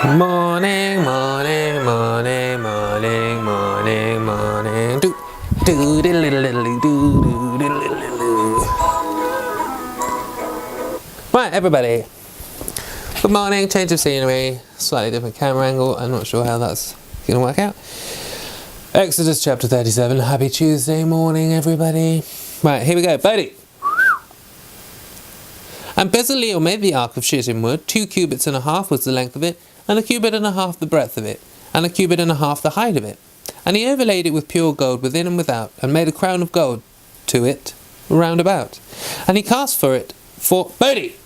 Morning, morning, morning, morning, morning, morning. Do do diddle diddle do do diddle diddle. Right, everybody. Good morning. Change of scenery. Slightly different camera angle. I'm not sure how that's gonna work out. Exodus chapter 37. Happy Tuesday morning, everybody. Right, here we go. Bodhi. And Bezaleel made the ark of shittim wood. 2 cubits and a half was the length of it, and 1 cubit and a half the breadth of it, and 1 cubit and a half the height of it. And he overlaid it with pure gold within and without, and made a crown of gold to it round about. And he cast for it Bodhi!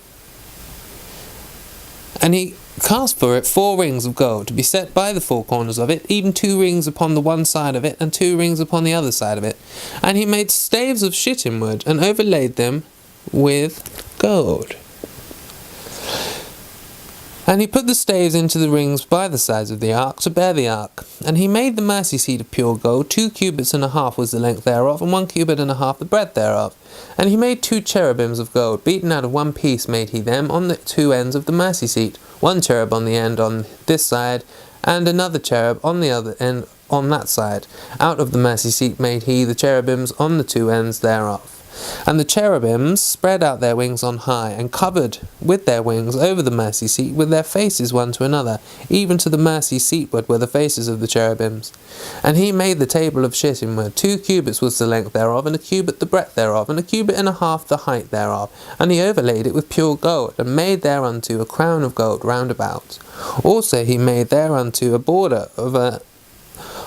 And he cast for it 4 rings of gold, to be set by the 4 corners of it, even 2 rings upon the one side of it, and 2 rings upon the other side of it. And he made staves of shittim wood, and overlaid them with gold. And he put the staves into the rings by the sides of the ark, to bear the ark. And he made the mercy seat of pure gold. 2 cubits and a half was the length thereof, and 1 cubit and a half the breadth thereof. And he made 2 cherubims of gold, beaten out of one piece made he them, on the 2 ends of the mercy seat. 1 cherub on the end on this side, and another cherub on the other end on that side. Out of the mercy seat made he the cherubims on the 2 ends thereof. And the cherubims spread out their wings on high, and covered with their wings over the mercy seat with their faces one to another, even to the mercy seatward were the faces of the cherubims. And he made the table of shittim wood. 2 cubits was the length thereof, and 1 cubit the breadth thereof, and 1 cubit and a half the height thereof. And he overlaid it with pure gold, and made thereunto a crown of gold round about. Also he made thereunto a border of an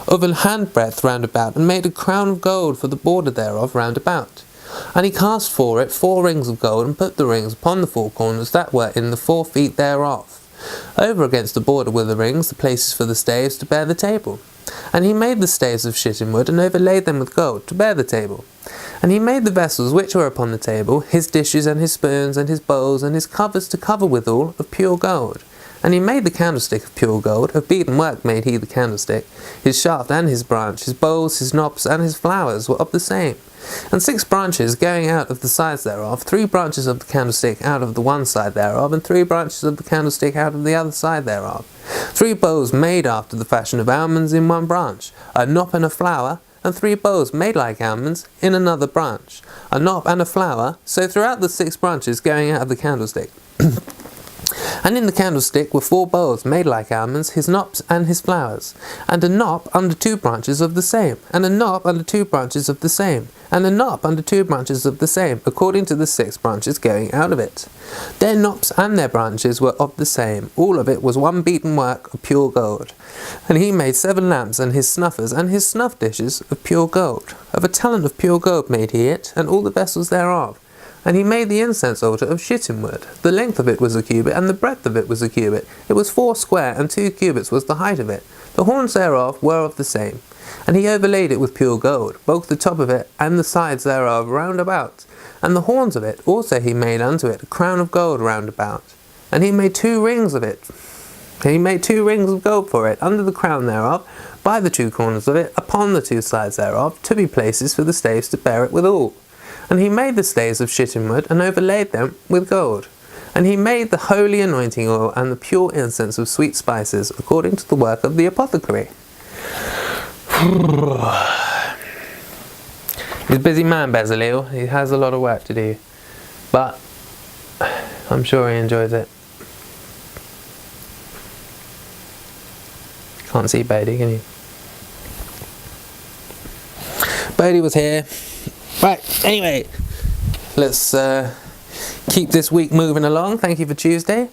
handbreadth round about, and made a crown of gold for the border thereof round about. And he cast for it 4 rings of gold, and put the rings upon the 4 corners that were in the 4 feet thereof. Over against the border were the rings, the places for the staves to bear the table. And he made the staves of shittim wood, and overlaid them with gold, to bear the table. And he made the vessels which were upon the table, his dishes and his spoons and his bowls and his covers to cover withal, of pure gold. And he made the candlestick of pure gold, of beaten work made he the candlestick. His shaft and his branch, his bowls, his knops, and his flowers were of the same. And 6 branches going out of the sides thereof, 3 branches of the candlestick out of the one side thereof, and 3 branches of the candlestick out of the other side thereof. 3 bowls made after the fashion of almonds in one branch, a knop and a flower, and 3 bowls made like almonds in another branch, a knop and a flower, so throughout the 6 branches going out of the candlestick. And in the candlestick were 4 bowls made like almonds, his knops and his flowers, and a knop under 2 branches of the same, and a knop under 2 branches of the same, and a knop under 2 branches of the same, according to the 6 branches going out of it. Their knops and their branches were of the same. All of it was one beaten work of pure gold. And he made 7 lamps, and his snuffers, and his snuff dishes of pure gold. Of a talent of pure gold made he it, and all the vessels thereof. And he made the incense altar of shittim wood. The length of it was 1 cubit, and the breadth of it was 1 cubit. It was 4 square, and 2 cubits was the height of it. The horns thereof were of the same. And he overlaid it with pure gold, both the top of it and the sides thereof round about. And the horns of it also he made unto it a crown of gold round about. And he made 2 rings of it. And he made 2 rings of gold for it, under the crown thereof, by the 2 corners of it, upon the 2 sides thereof, to be places for the staves to bear it withal. And he made the staves of shittim wood, and overlaid them with gold. And he made the holy anointing oil, and the pure incense of sweet spices, according to the work of the apothecary. He's a busy man, Bezaleel. He has a lot of work to do. But I'm sure he enjoys it. Can't see Bodhi, can you? Bodhi was here. Right, anyway, let's keep this week moving along. Thank you for Tuesday.